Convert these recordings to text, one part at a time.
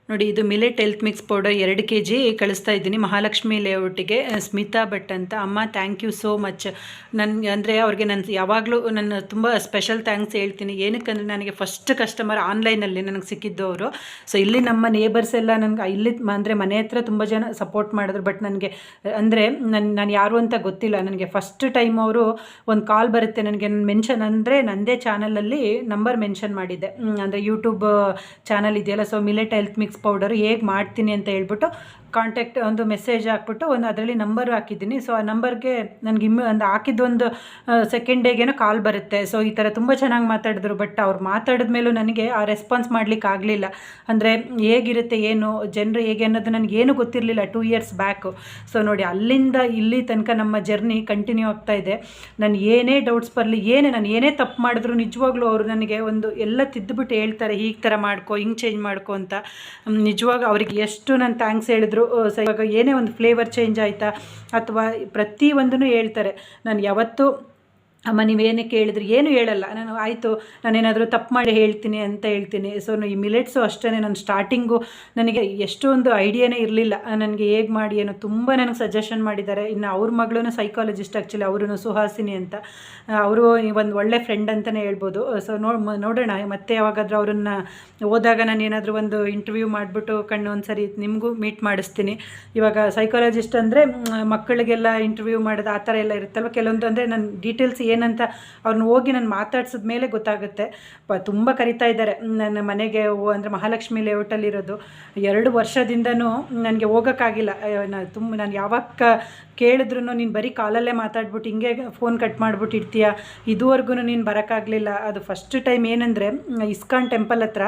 ನೋಡಿ, ಇದು millet health mix powder 2 kg ಕಳಿಸ್ತಾ ಇದ್ದೀನಿ ಮಹಾಲಕ್ಷ್ಮಿ ಲೇಔಟಿಗೆ. ಸ್ಮಿತಾ ಭಟ್ ಅಂತ. ಅಮ್ಮ ಥ್ಯಾಂಕ್ ಯು ಸೋ ಮಚ್. ಅಂದರೆ ಅವ್ರಿಗೆ ನಾನು ಯಾವಾಗಲೂ ನನ್ನ ತುಂಬ ಸ್ಪೆಷಲ್ ಥ್ಯಾಂಕ್ಸ್ ಹೇಳ್ತೀನಿ. ಏನಕ್ಕಂದರೆ ನನಗೆ ಫಸ್ಟ್ ಕಸ್ಟಮರ್ ಆನ್ಲೈನಲ್ಲಿ ನನಗೆ ಸಿಕ್ಕಿದ್ದು ಅವರು. ಸೊ ಇಲ್ಲಿ ನಮ್ಮ ನೇಬರ್ಸ್ ಎಲ್ಲ ನನಗೆ ಇಲ್ಲಿ ಅಂದರೆ ಮನೆ ಹತ್ರ ತುಂಬ ಜನ ಸಪೋರ್ಟ್ ಮಾಡಿದ್ರು. ಬಟ್ ನನಗೆ ಅಂದರೆ ನಾನು ಯಾರು ಅಂತ ಗೊತ್ತಿಲ್ಲ. ನನಗೆ ಫಸ್ಟ್ ಟೈಮ್ ಅವರು ಒಂದು ಕಾಲ್ ಬರುತ್ತೆ ನನಗೆ, ಮೆನ್ಷನ್ ಅಂದರೆ ನನ್ನದೇ ಚಾನಲಲ್ಲಿ ನಂಬರ್ ಮೆನ್ಷನ್ ಮಾಡಿದ್ದೆ. ಅಂದರೆ ಯೂಟ್ಯೂಬ್ ಚಾನಲ್ ಇದೆಯಲ್ಲ, so millet health mix powder ಹೇಗೆ ಮಾಡ್ತೀನಿ ಅಂತ ಹೇಳ್ಬಿಟ್ಟು ಕಾಂಟ್ಯಾಕ್ಟ್ ಒಂದು ಮೆಸೇಜ್ ಹಾಕ್ಬಿಟ್ಟು ಒಂದು ಅದರಲ್ಲಿ ನಂಬರ್ ಹಾಕಿದ್ದೀನಿ. ಸೊ ಆ ನಂಬರ್ಗೆ ನನಗೆ ಒಂದು ಹಾಕಿದ್ದೊಂದು ಸೆಕೆಂಡ್ ಡೇಗೇನೋ ಕಾಲ್ ಬರುತ್ತೆ. ಸೊ ಈ ಥರ ತುಂಬ ಚೆನ್ನಾಗಿ ಮಾತಾಡಿದ್ರು. ಬಟ್ ಅವ್ರು ಮಾತಾಡಿದ ಮೇಲೂ ನನಗೆ ಆ ರೆಸ್ಪಾನ್ಸ್ ಮಾಡಲಿಕ್ಕೆ ಆಗಲಿಲ್ಲ. ಅಂದರೆ ಹೇಗಿರುತ್ತೆ ಏನು ಜನರು ಹೇಗೆ ಅನ್ನೋದು ನನಗೇನು ಗೊತ್ತಿರಲಿಲ್ಲ 2 years ಬ್ಯಾಕು. ಸೊ ನೋಡಿ, ಅಲ್ಲಿಂದ ಇಲ್ಲಿ ತನಕ ನಮ್ಮ ಜರ್ನಿ ಕಂಟಿನ್ಯೂ ಆಗ್ತಾ ಇದೆ. ನಾನು ಏನೇ ಡೌಟ್ಸ್ ಬರಲಿ, ನಾನು ಏನೇ ತಪ್ಪು ಮಾಡಿದ್ರು ನಿಜವಾಗ್ಲೂ ಅವರು ನನಗೆ ಒಂದು ಎಲ್ಲ ತಿದ್ದುಬಿಟ್ಟು ಹೇಳ್ತಾರೆ, ಹೀಗೆ ಥರ ಮಾಡ್ಕೊ, ಹಿಂಗೆ ಚೇಂಜ್ ಮಾಡ್ಕೊ ಅಂತ. ನಿಜವಾಗ ಅವ್ರಿಗೆ ಎಷ್ಟು ನಾನು ಥ್ಯಾಂಕ್ಸ್ ಹೇಳಿದ್ರು. ಸೊ ಇವಾಗ ಏನೇ ಒಂದು ಫ್ಲೇವರ್ ಚೇಂಜ್ ಆಯಿತಾ ಅಥವಾ ಪ್ರತಿಯೊಂದನ್ನು ಹೇಳ್ತಾರೆ. ನಾನು ಯಾವತ್ತೂ ಅಮ್ಮ ನೀವೇನೇ ಕೇಳಿದ್ರು ಏನು ಹೇಳಲ್ಲ. ನಾನು ಆಯಿತು, ನಾನೇನಾದರೂ ತಪ್ಪು ಮಾಡಿ ಹೇಳ್ತೀನಿ ಅಂತ ಹೇಳ್ತೀನಿ. ಸೊ ಈ ಮಿಲೆಟ್ಸು ಅಷ್ಟೇ. ನಾನು ಸ್ಟಾರ್ಟಿಂಗು ನನಗೆ ಎಷ್ಟೊಂದು ಐಡಿಯಾನೇ ಇರಲಿಲ್ಲ ನನಗೆ ಹೇಗೆ ಮಾಡಿ ಏನೋ. ತುಂಬ ನನಗೆ ಸಜೆಷನ್ ಮಾಡಿದ್ದಾರೆ. ಇನ್ನು ಅವ್ರ ಮಗಳೂ ಸೈಕಾಲಜಿಸ್ಟ್, ಆ್ಯಕ್ಚುಲಿ ಅವರು ಸುಹಾಸಿನಿ ಅಂತ. ಅವರು ಒಂದು ಒಳ್ಳೆ ಫ್ರೆಂಡ್ ಅಂತಲೇ ಹೇಳ್ಬೋದು. ಸೊ ನೋಡೋಣ ಮತ್ತೆ ಯಾವಾಗಾದರೂ ಅವ್ರನ್ನ ಹೋದಾಗ ನಾನು ಏನಾದರೂ ಒಂದು ಇಂಟರ್ವ್ಯೂ ಮಾಡಿಬಿಟ್ಟು ಒಂದು ಸರಿ ನಿಮಗೂ ಮೀಟ್ ಮಾಡಿಸ್ತೀನಿ. ಇವಾಗ ಸೈಕಾಲಜಿಸ್ಟ್ ಅಂದರೆ ಮಕ್ಕಳಿಗೆಲ್ಲ ಇಂಟರ್ವ್ಯೂ ಮಾಡೋದು ಆ ಥರ ಎಲ್ಲ ಇರುತ್ತಲ್ವ. ಕೆಲವೊಂದು ಅಂದರೆ ನನ್ನ ಡೀಟೇಲ್ಸ್ ಏನಂತ ಅವ್ರನ್ನ ಹೋಗಿ ನಾನು ಮಾತಾಡ್ಸಿದ ಮೇಲೆ ಗೊತ್ತಾಗುತ್ತೆ. ತುಂಬ ಕರಿತಾ ಇದ್ದಾರೆ ನನ್ನ ಮನೆಗೆ. ಅಂದರೆ ಮಹಾಲಕ್ಷ್ಮಿ ಲೇಔಟಲ್ಲಿರೋದು 2 ವರ್ಷದಿಂದನೂ ನನಗೆ ಹೋಗೋಕ್ಕಾಗಿಲ್ಲ. ನಾನು ಯಾವಾಗ ಕೇಳಿದ್ರು ನೀನು ಬರೀ ಕಾಲಲ್ಲೇ ಮಾತಾಡ್ಬಿಟ್ಟು ಹಿಂಗೆ ಫೋನ್ ಕಟ್ ಮಾಡಿಬಿಟ್ಟು ಇರ್ತೀಯ, ಇದುವರೆಗೂ ನೀನು ಬರೋಕ್ಕಾಗಲಿಲ್ಲ. ಅದು ಫಸ್ಟ್ ಟೈಮ್ ಏನಂದರೆ ಇಸ್ಕಾನ್ ಟೆಂಪಲ್ ಹತ್ರ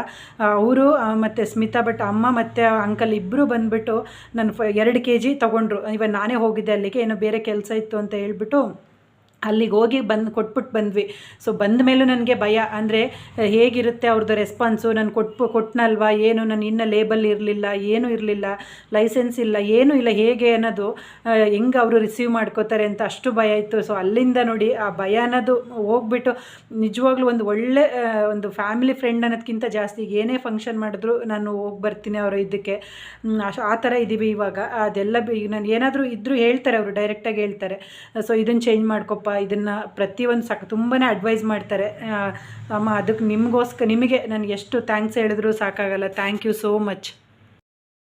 ಅವರು ಮತ್ತು ಸ್ಮಿತಾ ಭಟ್ ಅಮ್ಮ ಮತ್ತು ಅಂಕಲ್ ಇಬ್ಬರು ಬಂದುಬಿಟ್ಟು ನಾನು 2 kg ತೊಗೊಂಡ್ರು. ಇವಾಗ ನಾನೇ ಹೋಗಿದ್ದೆ ಅಲ್ಲಿಗೆ, ಏನೋ ಬೇರೆ ಕೆಲಸ ಇತ್ತು ಅಂತ ಹೇಳ್ಬಿಟ್ಟು ಅಲ್ಲಿಗೆ ಹೋಗಿ ಕೊಟ್ಬಿಟ್ಟು ಬಂದ್ವಿ. ಸೊ ಬಂದ ಮೇಲೂ ನನಗೆ ಭಯ, ಅಂದರೆ ಹೇಗಿರುತ್ತೆ ಅವ್ರದ್ದು ರೆಸ್ಪಾನ್ಸು. ನಾನು ಕೊಟ್ಟನಲ್ವಾ ಏನು, ನಾನು ಇನ್ನೂ ಲೇಬಲ್ ಇರಲಿಲ್ಲ, ಏನೂ ಇರಲಿಲ್ಲ, ಲೈಸೆನ್ಸ್ ಇಲ್ಲ, ಏನೂ ಇಲ್ಲ, ಹೇಗೆ ಅನ್ನೋದು ಹೆಂಗೆ ಅವರು ರಿಸೀವ್ ಮಾಡ್ಕೋತಾರೆ ಅಂತ ಅಷ್ಟು ಭಯ ಇತ್ತು. ಸೊ ಅಲ್ಲಿಂದ ನೋಡಿ ಆ ಭಯ ಅನ್ನೋದು ಹೋಗ್ಬಿಟ್ಟು ನಿಜವಾಗ್ಲೂ ಒಂದು ಒಳ್ಳೆ ಒಂದು ಫ್ಯಾಮಿಲಿ ಫ್ರೆಂಡ್ ಅನ್ನೋದಕ್ಕಿಂತ ಜಾಸ್ತಿ ಏನೇ ಫಂಕ್ಷನ್ ಮಾಡಿದ್ರು ನಾನು ಹೋಗಿ ಬರ್ತೀನಿ ಅವರು ಇದಕ್ಕೆ. ಆ ಥರ ಇದ್ದೀವಿ ಇವಾಗ. ಅದೆಲ್ಲ ನಾನು ಏನಾದರೂ ಇದ್ದರೂ ಹೇಳ್ತಾರೆ, ಅವರು ಡೈರೆಕ್ಟಾಗಿ ಹೇಳ್ತಾರೆ, ಸೊ ಇದನ್ನು ಚೇಂಜ್ ಮಾಡ್ಕೊಪ್ಪ, ಇದನ್ನು ಪ್ರತಿಯೊಂದು ತುಂಬಾ ಅಡ್ವೈಸ್ ಮಾಡ್ತಾರೆ. ಅಮ್ಮ ಅದಕ್ಕೆ ನಿಮಗೆ ನಾನು ಎಷ್ಟು ಥ್ಯಾಂಕ್ಸ್ ಹೇಳಿದ್ರು ಸಾಕಾಗಲ್ಲ. Thank you so much.